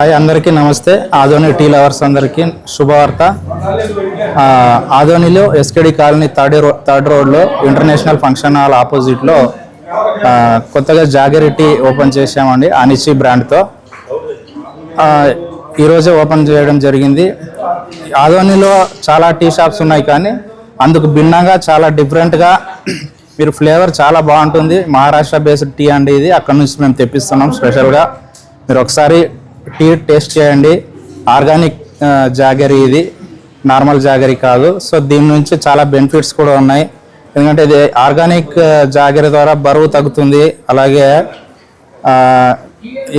Hi అందరికీ నమస్తే. Adoni tea lovers అందరికీ శుభవార్త. ఆదోనిలో ఎస్కేడి కాలనీ థర్డ్ రోడ్లో ఇంటర్నేషనల్ ఫంక్షన్ హాల్ ఆపోజిట్లో కొత్తగా జాగరి టీ ఓపెన్ చేసామండి. అనిచి బ్రాండ్తో ఈరోజే ఓపెన్ చేయడం జరిగింది. ఆదోనిలో చాలా టీ షాప్స్ ఉన్నాయి, కానీ అందుకు భిన్నంగా చాలా డిఫరెంట్గా మీరు ఫ్లేవర్ చాలా బాగుంటుంది. మహారాష్ట్ర బేస్డ్ టీ అండి ఇది. అక్కడ నుంచి మేము తెప్పిస్తున్నాం స్పెషల్గా. మీరు ఒకసారి టీ టేస్ట్ చేయండి. ఆర్గానిక్ జాగరి ఇది, నార్మల్ జాగరి కాదు. సో దీని నుంచి చాలా బెనిఫిట్స్ కూడా ఉన్నాయి. ఎందుకంటే ఇది ఆర్గానిక్ జాగరి ద్వారా బరువు తగ్గుతుంది, అలాగే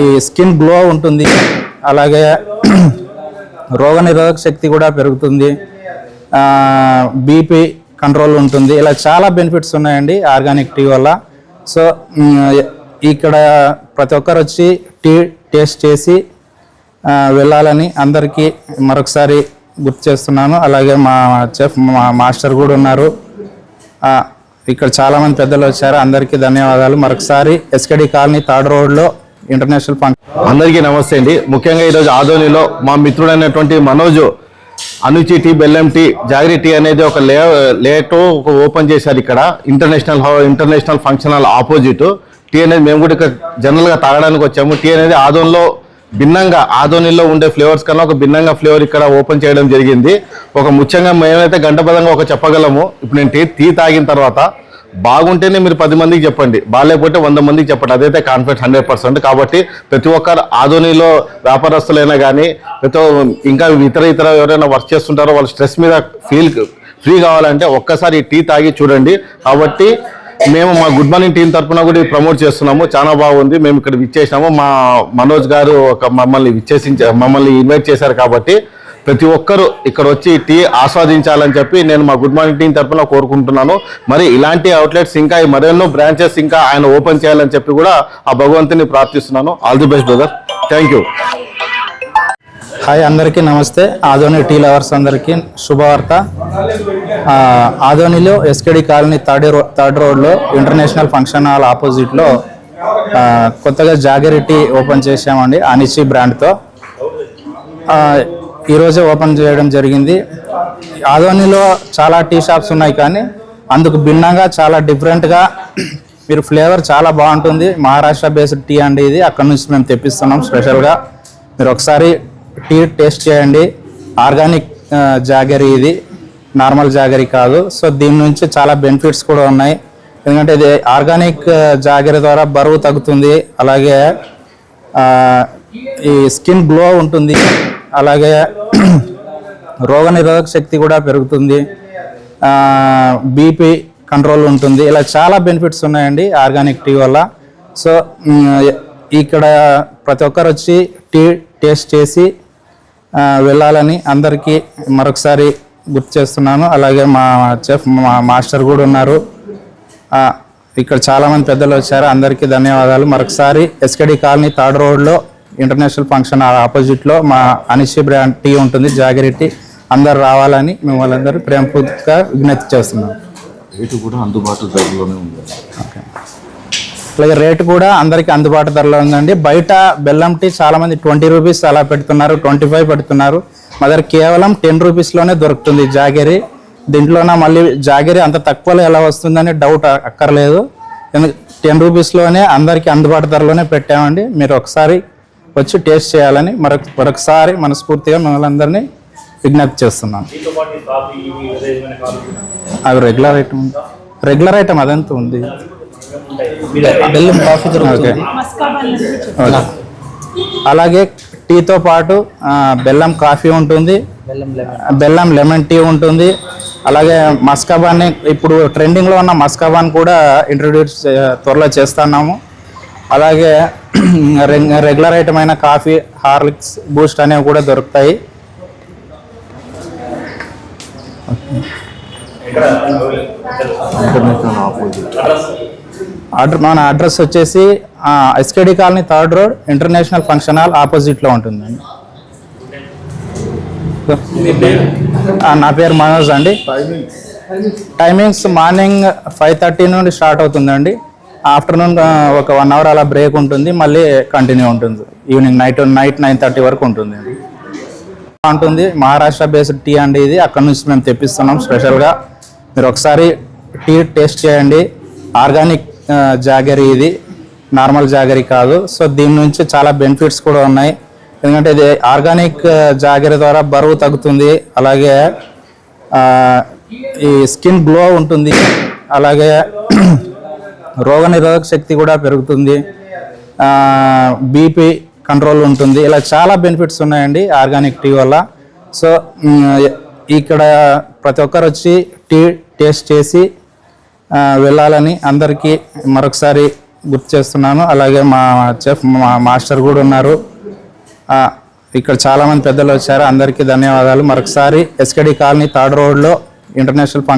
ఈ స్కిన్ గ్లో ఉంటుంది, అలాగే రోగనిరోధక శక్తి కూడా పెరుగుతుంది, బీపీ కంట్రోల్ ఉంటుంది. ఇలా చాలా బెనిఫిట్స్ ఉన్నాయండి ఆర్గానిక్ టీ వల్ల. సో ఇక్కడ ప్రతి ఒక్కరు వచ్చి టీ టేస్ట్ చేసి వెళ్ళాలని అందరికీ మరొకసారి గుర్తు చేస్తున్నాను. అలాగే మా చెఫ్ మా మాస్టర్ కూడా ఉన్నారు. ఇక్కడ చాలామంది పెద్దలు వచ్చారు. అందరికీ ధన్యవాదాలు. మరొకసారి ఎస్కేడి కాలనీ థర్డ్ రోడ్లో ఇంటర్నేషనల్ ఫంక్షన్. అందరికీ నమస్తే అండి. ముఖ్యంగా ఈరోజు ఆదోనిలో మా మిత్రుడైనటువంటి మనోజ్ అనుచి టీ, బెల్లం టీ, జాగరి టీ అనేది ఒక ఓపెన్ చేశారు ఇక్కడ international function hall opposite. Tea అనేది మేము కూడా ఇక్కడ జనరల్గా తాగడానికి వచ్చాము. టీ అనేది ఆదోనిలో భిన్నంగా, ఆదోనిలో ఉండే ఫ్లేవర్స్ కన్నా ఒక భిన్నంగా ఫ్లేవర్ ఇక్కడ ఓపెన్ చేయడం జరిగింది. ఒక ముఖ్యంగా మేమైతే గంటపదంగా ఒక చెప్పగలము. ఇప్పుడు నేను టీ తాగిన తర్వాత బాగుంటేనే మీరు 10 మందికి చెప్పండి, బాగాలేకపోతే 100 మందికి చెప్పండి. అదైతే కాన్ఫిడెంట్ 100%. కాబట్టి ప్రతి ఒక్కరు ఆదోనిలో వ్యాపారస్తులైనా కానీ ఇంకా ఇతర ఎవరైనా వర్క్ చేస్తుంటారో వాళ్ళ స్ట్రెస్ మీద ఫ్రీ కావాలంటే ఒక్కసారి ఈ టీ తాగి చూడండి. కాబట్టి మేము మా గుడ్ మార్నింగ్ టీం తరఫున కూడా ప్రమోట్ చేస్తున్నాము. చాలా బాగుంది. మేము ఇక్కడ విచ్చేసాము. మా మనోజ్ గారు మమ్మల్ని ఇన్వైట్ చేశారు. కాబట్టి ప్రతి ఒక్కరూ ఇక్కడ వచ్చి టీ ఆస్వాదించాలని చెప్పి నేను మా గుడ్ మార్నింగ్ టీం తరఫున కోరుకుంటున్నాను. మరి ఇలాంటి అవుట్లెట్స్ ఇంకా మరెన్నో బ్రాంచెస్ ఇంకా ఆయన ఓపెన్ చేయాలని చెప్పి కూడా ఆ భగవంతుని ప్రార్థిస్తున్నాను. All the best brother. Thank you. Hi అందరికీ నమస్తే. ఆదోని టీ లవర్స్ అందరికీ శుభవార్త. ఆదోనిలో ఎస్కేడి కాలనీ థర్డ్ రోడ్లో ఇంటర్నేషనల్ ఫంక్షన్ హాల్ ఆపోజిట్లో కొత్తగా జాగరి టీ ఓపెన్ చేసామండి. అనిచి బ్రాండ్తో ఈరోజే ఓపెన్ చేయడం జరిగింది. ఆదోనిలో చాలా టీ షాప్స్ ఉన్నాయి, కానీ అందుకు భిన్నంగా చాలా డిఫరెంట్గా మీరు ఫ్లేవర్ చాలా బాగుంటుంది. మహారాష్ట్ర బేస్డ్ టీ అండి ఇది. అక్కడ నుంచి మేము తెప్పిస్తున్నాం స్పెషల్గా. మీరు ఒకసారి టీ టేస్ట్ చేయండి. ఆర్గానిక్ జాగరి ఇది, నార్మల్ జాగరి కాదు. సో దీని నుంచి చాలా బెనిఫిట్స్ కూడా ఉన్నాయి. ఎందుకంటే ఇది ఆర్గానిక్ జాగరి ద్వారా బరువు తగ్గుతుంది, అలాగే ఈ స్కిన్ గ్లో ఉంటుంది, అలాగే రోగనిరోధక శక్తి కూడా పెరుగుతుంది, బీపీ కంట్రోల్ ఉంటుంది. ఇలా చాలా బెనిఫిట్స్ ఉన్నాయండి ఆర్గానిక్ టీ వల్ల. సో ఇక్కడ ప్రతి ఒక్కరు వచ్చి టీ టేస్ట్ చేసి వెళ్ళాలని అందరికీ మరొకసారి గుర్తు చేస్తున్నాను. అలాగే మా చెఫ్ మా మాస్టర్ కూడా ఉన్నారు. ఇక్కడ చాలామంది పెద్దలు వచ్చారు. అందరికీ ధన్యవాదాలు. మరొకసారి ఎస్కేడి కాలనీ థర్డ్ రోడ్లో ఇంటర్నేషనల్ ఫంక్షన్ హాల్ ఆపోజిట్లో మా అనిచి బ్రాండ్ టీ ఉంటుంది, జాగరి టీ. అందరు రావాలని మిమ్మల్ని అందరూ ప్రేమపూర్తిగా విజ్ఞప్తి చేస్తున్నాను. రేటు కూడా అందుబాటు ధరలోనే ఉంది. ఓకే. అలాగే రేటు కూడా అందరికీ అందుబాటు ధరలో ఉందండి. బయట బెల్లం టీ చాలామంది 20 రూపీస్ అలా పెడుతున్నారు, 25 పెడుతున్నారు. మా దగ్గర కేవలం 10 రూపీస్లోనే దొరుకుతుంది జాగరి. దీంట్లోనే మళ్ళీ జాగరి అంత తక్కువలో ఎలా వస్తుందని డౌట్ అక్కర్లేదు. 10 రూపీస్లోనే అందరికీ అందుబాటు ధరలోనే పెట్టామండి. మీరు ఒకసారి వచ్చి టేస్ట్ చేయాలని మరొకసారి మనస్ఫూర్తిగా మిమ్మల్ని అందరినీ విజ్ఞప్తి చేస్తున్నాను. అవి రెగ్యులర్ ఐటమ్ అదంతా ఉంది. బెల్లం కాఫీ దొరుకుతుంది. అలాగే టీతో పాటు బెల్లం కాఫీ ఉంటుంది, బెల్లం లెమన్ టీ ఉంటుంది. అలాగే మస్కాబాన్, ఇప్పుడు ట్రెండింగ్లో ఉన్న మస్కాబాన్ కూడా ఇంట్రొడ్యూస్ త్వరలో చేస్తున్నాము. అలాగే రెగ్యులర్ ఐటమ్ అయిన కాఫీ, హార్లిక్స్, బూస్ట్ అనేవి కూడా దొరుకుతాయి. మన అడ్రస్ వచ్చేసి SKD colony third road international function hall ఆపోజిట్లో ఉంటుందండి. నా పేరు మనోజ్ అండి. టైమింగ్స్ మార్నింగ్ 5:30 నుండి స్టార్ట్ అవుతుందండి. ఆఫ్టర్నూన్ ఒక 1 అవర్ అలా బ్రేక్ ఉంటుంది, మళ్ళీ కంటిన్యూ ఉంటుంది. ఈవినింగ్ నైట్ 9:30 వరకు ఉంటుంది. ఉంటుంది మహారాష్ట్ర బేస్డ్ టీ అండి ఇది. అక్కడ నుంచి మేము తెప్పిస్తున్నాం స్పెషల్గా. మీరు ఒకసారి టీ టేస్ట్ చేయండి. ఆర్గానిక్ జాగరీ ఇది, నార్మల్ జాగరీ కాదు. సో దీని నుంచి చాలా బెనిఫిట్స్ కూడా ఉన్నాయి. ఎందుకంటే ఇది ఆర్గానిక్ జాగరీ ద్వారా బరువు తగ్గుతుంది, అలాగే ఈ స్కిన్ గ్లో ఉంటుంది, అలాగే రోగనిరోధక శక్తి కూడా పెరుగుతుంది, బీపీ కంట్రోల్ ఉంటుంది. ఇలా చాలా బెనిఫిట్స్ ఉన్నాయండి ఆర్గానిక్ టీ వల్ల. సో ఇక్కడ ప్రతి ఒక్కరు వచ్చి టీ టేస్ట్ చేసి వెళ్ళాలని అందరికీ మరొకసారి గుర్తు చేస్తున్నాను. అలాగే మా చెఫ్ మా మాస్టర్ కూడా ఉన్నారు. ఇక్కడ చాలామంది పెద్దలు వచ్చారు. అందరికీ ధన్యవాదాలు. మరొకసారి ఎస్కేడి కాలనీ 3rd రోడ్లో ఇంటర్నేషనల్